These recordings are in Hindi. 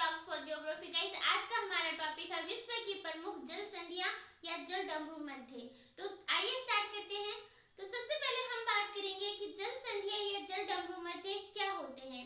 Talks for geography guys. आज का हमारा टॉपिक है विश्व की प्रमुख जल संधियां या जल डमरू मध्य। तो आइए स्टार्ट करते हैं। तो सबसे पहले हम बात करेंगे कि जल संधियां या जल डमरू मध्य क्या होते हैं।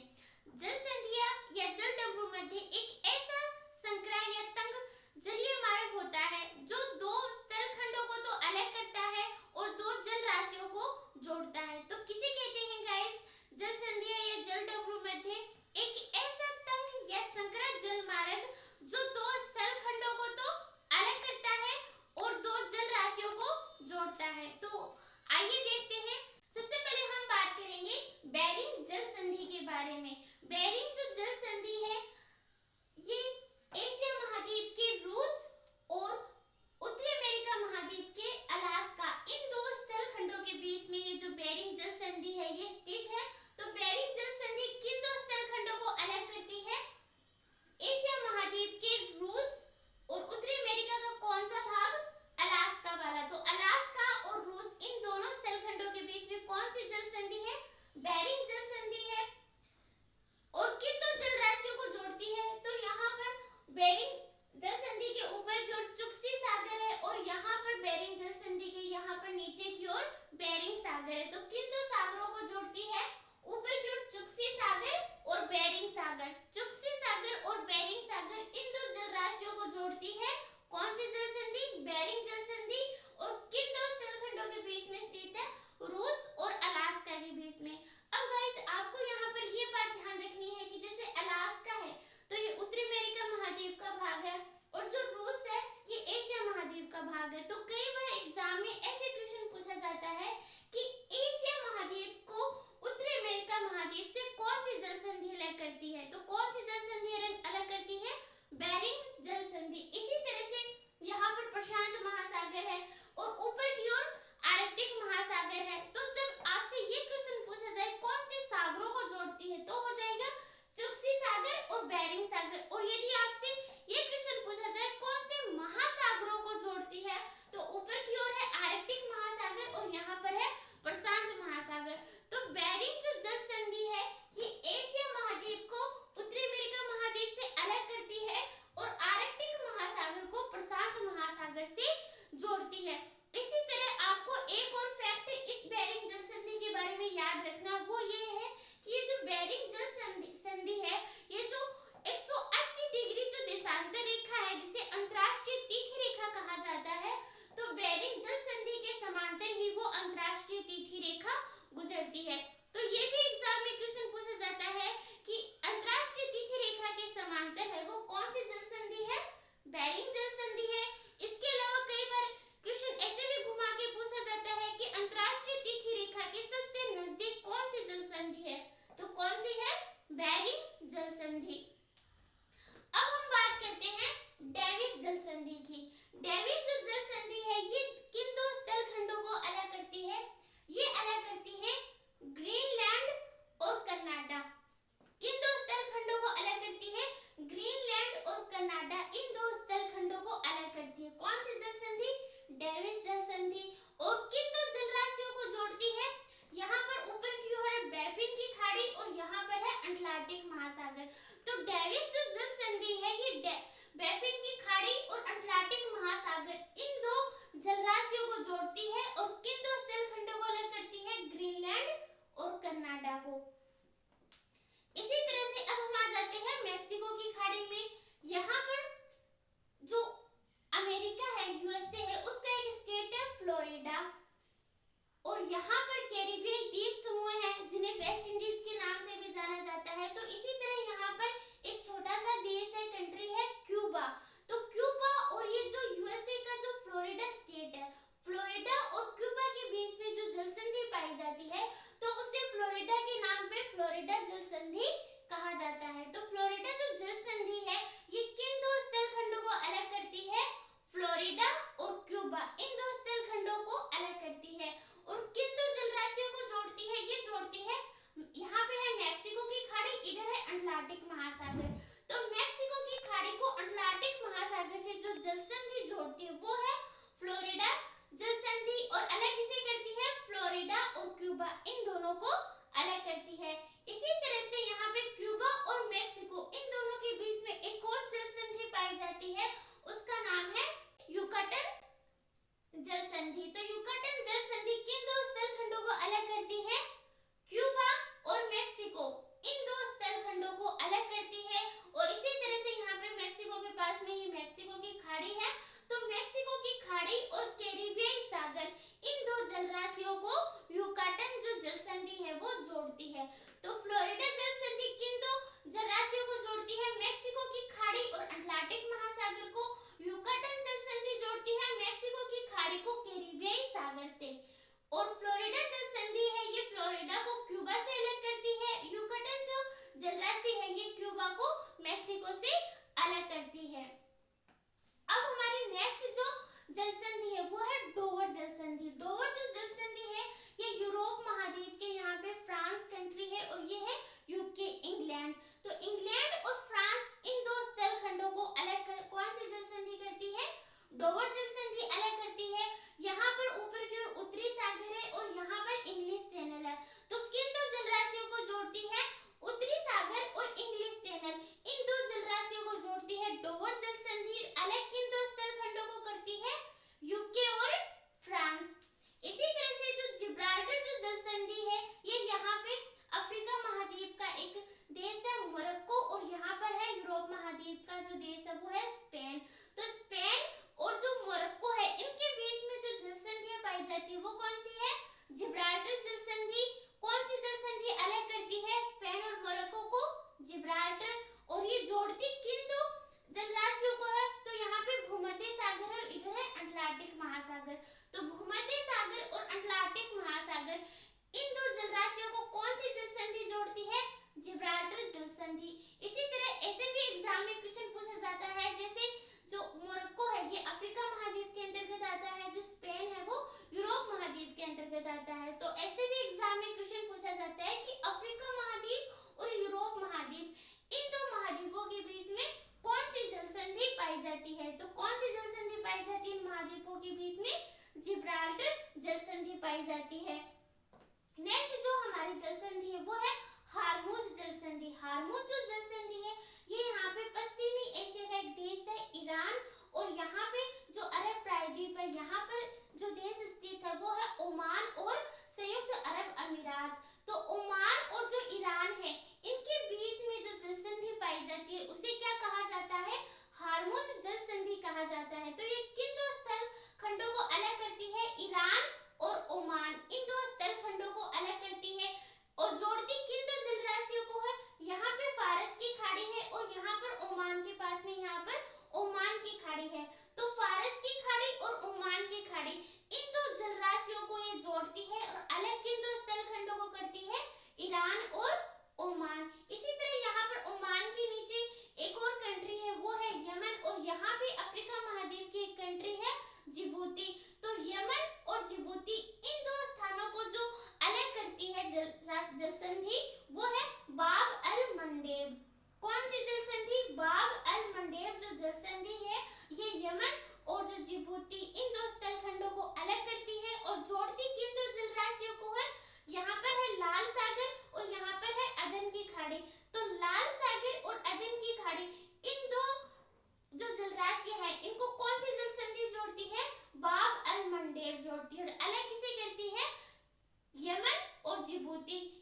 जल संधियां या जल डमरू मध्य एक ऐसा संक्राय या तंग जलीय मार्ग होता है जो दो स्थल खंडों को तो अलग करता है और दो जल राशियों को जोड़ता है। तो किसे कहते हैं गाइस जल संधियां या जल डमरू मध्य? एक ऐसा तंग या संकरा जल मार्ग जो दो स्थल खंडों को तो अलग करता है और दो जल राशियों को जोड़ता है। तो आइए देखते हैं। सबसे पहले हम बात करेंगे बेरिंग जल संधि के बारे में। बेरिंग जो जल संधि है ये एशिया महाद्वीप के रूस और उत्तरी अमेरिका महाद्वीप के अलास्का इन दो स्थल खंडों के बीच में ये जो बेरिंग जल संधि है ये स्थित है। तो बेरिंग जल संधि किन दो स्थल खंडों को अलग करती है? एशिया महाद्वीप के रूस और उत्तरी अमेरिका का कौन सा भाग? अलास्का वाला। तो अलास्का और रूस इन दोनों स्थल खंडों के बीच में कौन सी जल संधि है? बेरिंग जल संधि है। और किन दो जल राशियों को जोड़ती है? तो यहाँ पर बेरिंग जल संधि के ऊपर की ओर चुक्सी सागर है और यहाँ पर बेरिंग जल संधि के यहाँ पर नीचे की ओर बेरिंग सागर है। तो किन दो सागरों को जोड़ती है? ऊपर की ओर चुक्सी सागर और बेरिंग सागर। चुक्सी सागर और बेरिंग सागर इन दो जल राशियों को जोड़ती है कौन सी जल संधि? बेरिंग जल संधि। और किन दो स्थल खंडों के बीच में स्थित है? रूस और अलास्का के बीच में। अब गाइस आपको यहाँ पर ये बात ध्यान रखनी है कि जैसे अलास्का है तो ये उत्तरी अमेरिका महाद्वीप का भाग है और जो रूस है ये एशिया महाद्वीप का भाग है। तो कई बार एग्जाम में ऐसे क्वेश्चन पूछा जाता है कि एशिया महाद्वीप को उत्तरी अमेरिका महाद्वीप से कौन सी जल संधि अलग करती है? तो कौन सी जल संधि अलग करती है? बेरिंग जल संधि। इसी तरह से यहाँ पर प्रशांत महासागर है और ऊपर की ओर आर्कटिक महासागर है। तो जब आपसे ये क्वेश्चन पूछा जाए कौन से सागरों को जोड़ती है तो हो जाएगा चुक्सी सागर और बेरिंग सागर। और यदि आपसे ये क्वेश्चन पूछा जाए कौन से महासागरों को जोड़ती है तो ऊपर की ओर है आर्कटिक महासागर और यहाँ पर है प्रशांत महासागर। तो बेरिंग जो जल संधि है ये एशिया महाद्वीप को उत्तरी अमेरिका महाद्वीप से अलग करती है और आर्कटिक महासागर को प्रशांत महासागर से जोड़ती है। इसी तरह आपको एक और फैक्ट इस बेरिंग जल संधि के बारे में याद रखना वो ये है कि ये जो बेरिंग जल संधि है ये जो 180 डिग्री जो देशांतर रेखा है जिसे अंतरराष्ट्रीय तिथि रेखा कहा जाता है तो बेरिंग जल संधि के समांतर ही वो अंतरराष्ट्रीय तिथि रेखा गुजरती है। तो ये भी एग्जाम में क्वेश्चन पूछा जाता है कि अंतरराष्ट्रीय तिथि रेखा के समांतर है वो कौन सी जल संधि है? बेरिंग जल संधि है। इसके अलावा कई बार क्वेश्चन ऐसे भी घुमा के पूछा जाता है कि अंतरराष्ट्रीय तिथि रेखा के सबसे नजदीक कौन सी जल संधि है? तो कौन सी है? बेरिंग जल संधि। अब हम बात करते हैं डेविस जल संधि की। डेविस जो जल संधि है ये किन दो स्थल खंडों को अलग करती है? ये अलग करती है ग्रीनलैंड और कनाडा। किन दो स्थल खंडों को अलग करती है? ग्रीनलैंड और कनाडा इन दो स्थल खंडों को अलग करती है। कौन सी जल संधि? डेविस जल संधि। और किन दो जल राशियों को जोड़ती है? यहाँ पर ऊपर की ओर है बैफिन की खाड़ी और यहाँ पर है अटलांटिक महासागर। तो डेविस जो जल संधि है ये बैफिन की खाड़ी और अटलांटिक महासागर इन दो जल राशियों को जोड़ती है और किन दो स्थल खंडों को अलग करती है? ग्रीनलैंड और कनाडा को। इसी तरह से अब हम आ जाते हैं मैक्सिको की खाड़ी में। यहाँ पर जो अमेरिका है यूएसए है उसका एक स्टेट है फ्लोरिडा और यहाँ पर कैरिबियन द्वीप समूह है जिन्हें वेस्ट इंडीज के नाम से भी जाना जाता है। तो इसी तरह यहाँ पर एक छोटा सा देश है कंट्री है क्यूबा। तो क्यूबा और ये जो यूएसए का जो फ्लोरिडा स्टेट है फ्लोरिडा और क्यूबा के बीच में जो जल संधि पाई जाती है तो उसे फ्लोरिडा के नाम पे फ्लोरिडा जल संधि कहा जाता है। तो फ्लोरिडा जो जल संधि है ये किन दो स्थल खंडों को अलग करती है? फ्लोरिडा और क्यूबा इन दो स्थल खंडों को अलग करती है। और किन दो जल राशियों को जोड़ती है? ये जोड़ती है यहाँ पे है मैक्सिको की खाड़ी, इधर है अटलांटिक महासागर। तो मैक्सिको की खाड़ी को अटलांटिक महासागर से जो जल संधि जोड़ती है वो है फ्लोरिडा जल संधि और अलग किसे करती है? फ्लोरिडा और क्यूबा इन दोनों को अलग करती है। इसी तरह से यहाँ पे क्यूबा और मैक्सिको इन दोनों के बीच में एक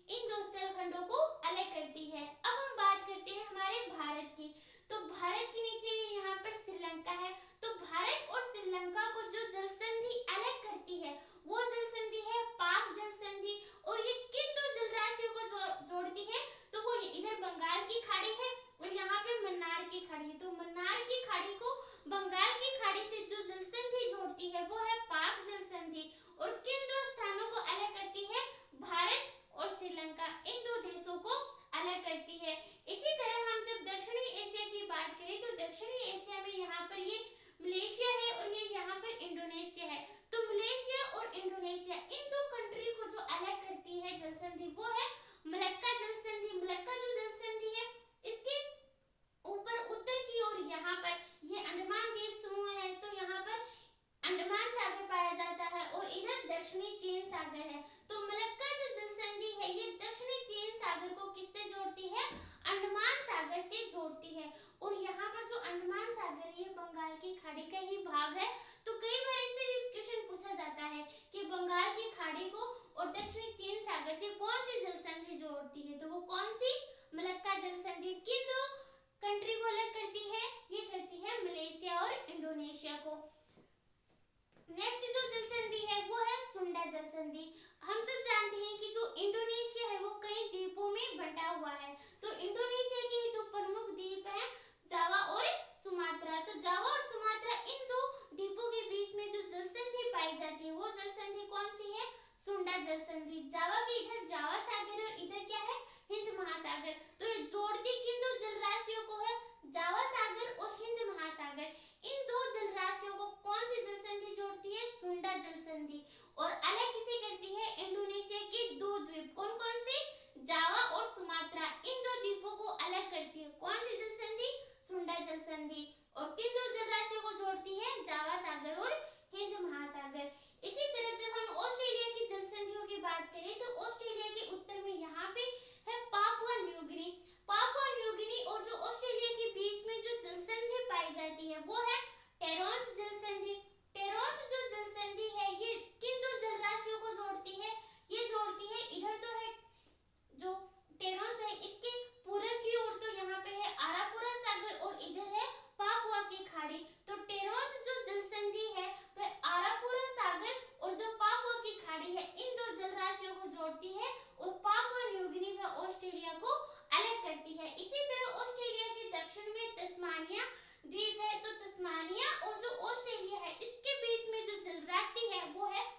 इन दो स्थल खंडों को अलग करती है। अब हम बात करते हैं हमारे भारत की। तो भारत के नीचे यहाँ पर श्रीलंका है। तो भारत और श्रीलंका को जो जल संधि अलग करती है वो जल संधि है पाक जल संधि। और ये किन दो जल राशियों को जोड़ती है? तो वो इधर बंगाल की खाड़ी है और यहाँ पे मन्नार की खाड़ी है। तो मन्नार की खाड़ी को बंगाल की खाड़ी से जो जल संधि जोड़ती है वो है पाक जल संधि। और किन दो स्थानों को अलग करती है? भारत और श्रीलंका, इन दो देशों को अलग करती है। इसी तरह हम जब दक्षिणी एशिया की बात करें तो दक्षिणी एशिया में यहाँ पर ये मलेशिया है और ये यहाँ पर इंडोनेशिया है। तो मलेशिया और इंडोनेशिया इन दो कंट्री को जो अलग करती है जल संधि वो है मलक्का जल संधि। मलक्का जो जल संधि है इसके ऊपर उत्तर की ओर यहाँ पर ये अंडमान द्वीप समूह है। तो यहाँ पर अंडमान सागर पाया जाता है और इधर दक्षिणी चीन सागर है। तो मलक्का जो जल संधि है ये दक्षिणी चीन सागर को किससे जोड़ती है? अंडमान सागर से जोड़ती है। और यहाँ पर जो अंडमान सागर है ये बंगाल की खाड़ी का ही भाग है। तो कई बार इससे भी क्वेश्चन पूछा जाता है कि बंगाल की खाड़ी को और दक्षिणी चीन सागर से कौन सी जल संधि जोड़ती है? तो वो कौन सी? मलक्का जल संधि। किन दो कंट्री को अलग करती है? ये करती है मलेशिया और इंडोनेशिया को। नेक्स्ट जो जल संधि है वो है सुंडा जल संधि। हम सब जानते हैं कि जो इंडोनेशिया है वो कई द्वीपों में बंटा हुआ है। तो इंडोनेशिया के दो प्रमुख द्वीप हैं जावा और सुमात्रा। तो जावा और सुमात्रा इन दो द्वीपों के बीच में जो जल संधि पाई जाती है वो जल संधि कौन सी है? सुंडा जल संधि। जावा के इधर जावा सागर और इधर क्या है? हिंद महासागर। तो ये जोड़ती किन दो जल राशियों को है? जावा सागर और हिंद महासागर। इन दो जल राशियों को कौन सी जल संधि जोड़ती है? सुंडा जल संधि। और अलग किसे करती है? इंडोनेशिया के दो द्वीप। कौन कौन से? जावा और सुमात्रा। इन दो द्वीपों को अलग करती है कौन सी जल संधि? सुंडा जल संधि। और किन दो जल राशियों को जोड़ती है? जावा सागर और हिंद महासागर। इसी तरह जब हम ऑस्ट्रेलिया की जल संधियों की बात करें तो ऑस्ट्रेलिया के उत्तर में यहाँ पे है Papua New Guinea. Papua New Guinea और जो ऑस्ट्रेलिया के बीच में जो जल संधि पाई जाती है वो है टेरोस जल संधि। टेरोस जो जल संधि है ये किन दो जल राशियों को जोड़ती है? ये जोड़ती है इधर तो है जो टेरोस है इसके पूर्व की ओर तो यहाँ पे है आराफोरा सागर और इधर है पापुआ की खाड़ी। तो टेरोस जो जल संधि है वह आराफोरा सागर और जो पापुआ की खाड़ी है इन दो जल राशियों को जोड़ती है और पापुआ न्यू गिनी व ऑस्ट्रेलिया को अलग करती है। इसी तरह ऑस्ट्रेलिया के दक्षिण में तस्मानिया द्वीप है। तो तस्मानिया और जो ऑस्ट्रेलिया है इसके बीच में जो जल राशि है वो है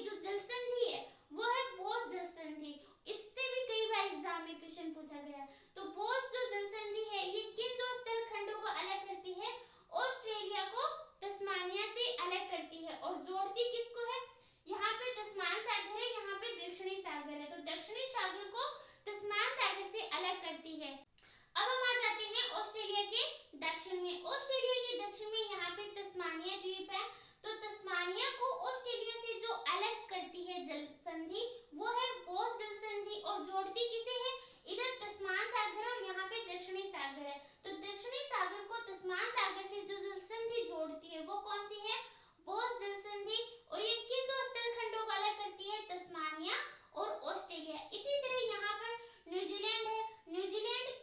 जो जल संधि है वो है बोस जल संधि। इससे भी कई बार एग्जाम में क्वेश्चन पूछा गया। तो बोस जो जल संधि है ये किन दो स्थल खंडों को अलग करती है? ऑस्ट्रेलिया को तस्मानिया से अलग करती है। और जोड़ती किसको है? यहाँ पे तस्मान सागर है, यहाँ पे दक्षिणी सागर है। तो दक्षिणी सागर को तस्मान सागर से अलग करती है। अब हम आ जाते हैं ऑस्ट्रेलिया के दक्षिण में। ऑस्ट्रेलिया के दक्षिण में यहाँ पे तस्मानिया द्वीप है। तो तस्मानिया को ऑस्ट्रेलिया से जो अलग करती है जल संधि वो है बोस जल संधि। और जोड़ती किसे है? इधर तस्मान सागर और यहाँ पे दक्षिणी सागर है। तो दक्षिणी सागर को तस्मान सागर से जो जल संधि जोड़ती है वो कौन सी है? बोस जल संधि। और ये किन दो स्थल खंडों को अलग करती है? तस्मानिया और ऑस्ट्रेलिया। इसी तरह यहाँ पर न्यूजीलैंड है। न्यूजीलैंड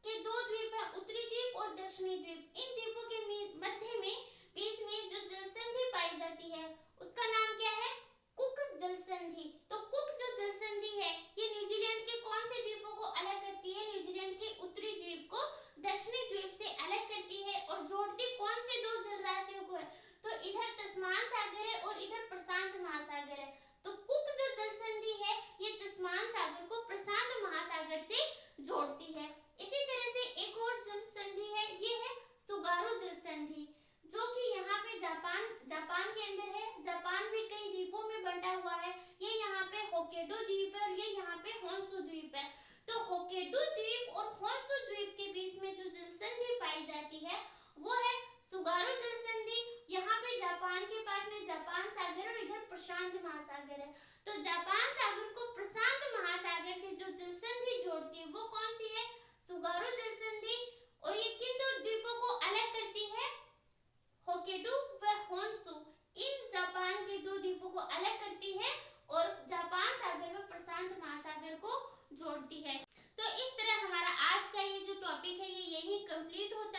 के दो द्वीप है उत्तरी द्वीप और दक्षिणी द्वीप। इन द्वीपों के मध्य में बीच में जो जल संधि पाई जाती है उसका नाम क्या है? कुक जल संधि। तो कुक जो जल संधि है ये न्यूजीलैंड के कौन से द्वीपों को अलग करती है? न्यूजीलैंड के उत्तरी द्वीप को दक्षिणी द्वीप से अलग करती है। और जोड़ती कौन से दो जल राशियों को है? तो इधर तस्मान सागर है और इधर प्रशांत महासागर है। तो कुक जो जल संधि है ये तस्मान सागर को प्रशांत महासागर से जोड़ती है। इसी तरह से एक और जल संधि है ये है सुगारू जल संधि जो कि यहाँ पे जापान के अंदर है। जापान भी कई द्वीपों में बंटा हुआ है। ये यहाँ पे होक्काइडो द्वीप है और ये यहाँ पे होन्शु द्वीप है। तो होक्काइडो द्वीप और होन्शु द्वीप के बीच में जो जल संधि पाई जाती है वो है सुगारू जल संधि। यहाँ पे जापान के पास में जापान सागर और इधर प्रशांत महासागर है। तो जापान सागर को प्रशांत महासागर से जो जल संधि जोड़ती है वो कौन सी है? सुगारू जल संधि। और ये किन दो द्वीपों को अलग करती है? होक्काइडो व होन्शु। इन जापान के दो द्वीपों को अलग करती है और जापान सागर व प्रशांत महासागर जोड़ती है। तो इस तरह हमारा आज का ये जो टॉपिक है ये यही कंप्लीट होता